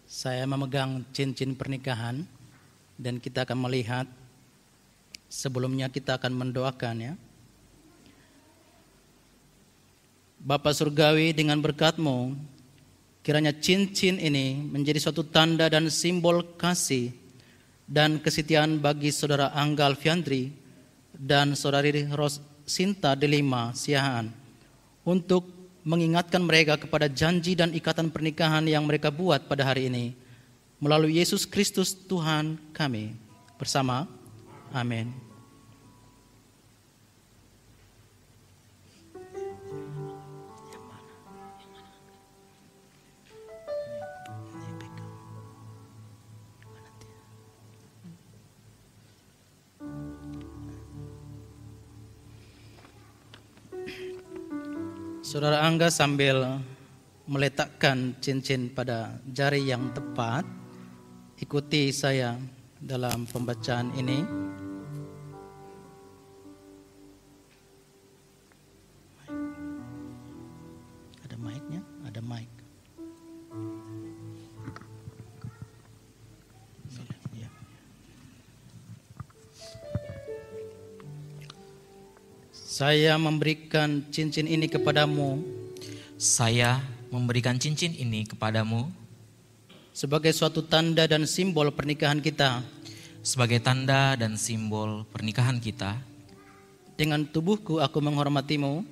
Saya memegang cincin pernikahan dan kita akan melihat. Sebelumnya kita akan mendoakan ya. Bapa Surgawi, dengan berkat-Mu, kiranya cincin ini menjadi suatu tanda dan simbol kasih dan kesetiaan bagi Saudara Angga Alfiandri dan Saudari Rosinta Delima Siahaan, untuk mengingatkan mereka kepada janji dan ikatan pernikahan yang mereka buat pada hari ini melalui Yesus Kristus Tuhan kami. Bersama, amin. Saudara Angga sambil meletakkan cincin pada jari yang tepat, ikuti saya dalam pembacaan ini. Ada mic-nya? Ada mic. Saya memberikan cincin ini kepadamu. Saya memberikan cincin ini kepadamu sebagai suatu tanda dan simbol pernikahan kita. Sebagai tanda dan simbol pernikahan kita. Dengan tubuhku aku menghormatimu.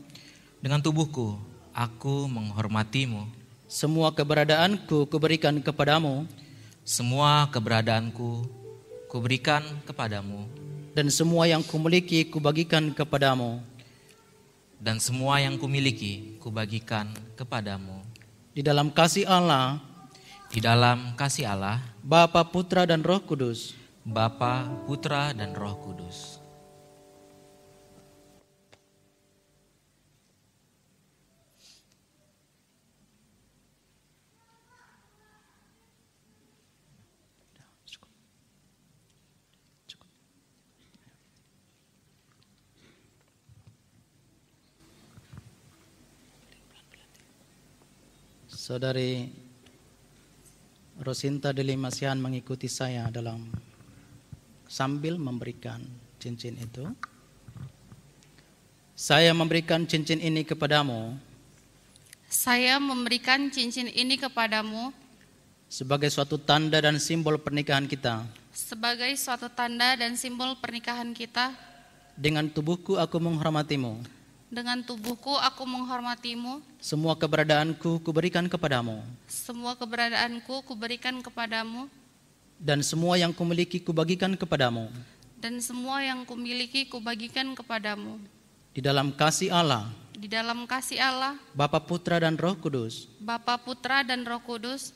Dengan tubuhku aku menghormatimu. Semua keberadaanku kuberikan kepadamu. Semua keberadaanku kuberikan kepadamu. Dan semua yang kumiliki kubagikan kepadamu. Dan semua yang kumiliki kubagikan kepadamu. Di dalam kasih Allah. Di dalam kasih Allah. Bapa, Putra, dan Roh Kudus. Bapa, Putra, dan Roh Kudus. Saudari Rosinta Delima Siahaan mengikuti saya dalam sambil memberikan cincin itu. Saya memberikan cincin ini kepadamu. Saya memberikan cincin ini kepadamu sebagai suatu tanda dan simbol pernikahan kita. Sebagai suatu tanda dan simbol pernikahan kita. Dengan tubuhku aku menghormatimu. Dengan tubuhku aku menghormatimu. Semua keberadaanku kuberikan kepadamu. Semua keberadaanku kuberikan kepadamu. Dan semua yang kumiliki kubagikan kepadamu. Dan semua yang kumiliki kubagikan kepadamu. Di dalam kasih Allah. Di dalam kasih Allah. Bapa, Putra, dan Roh Kudus. Bapa, Putra, dan Roh Kudus.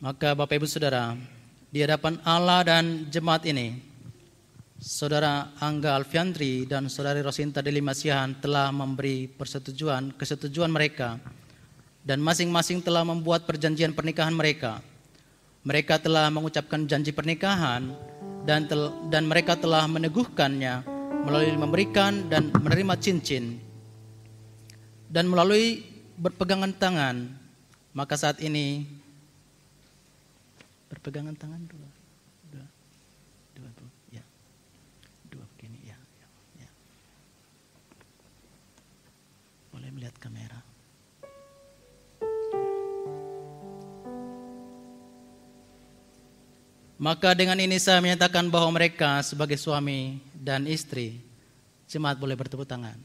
Maka Bapak Ibu Saudara, di hadapan Allah dan jemaat ini, Saudara Angga Alfiandri dan Saudari Rosinta Delima Siahaan telah memberi kesetujuan mereka, dan masing-masing telah membuat perjanjian pernikahan mereka. Mereka telah mengucapkan janji pernikahan dan mereka telah meneguhkannya melalui memberikan dan menerima cincin dan melalui berpegangan tangan. Maka saat ini berpegangan tangan dua ya, dua begini ya. Boleh melihat kamera. Maka dengan ini saya menyatakan bahwa mereka sebagai suami dan istri. Jemaat boleh bertepuk tangan.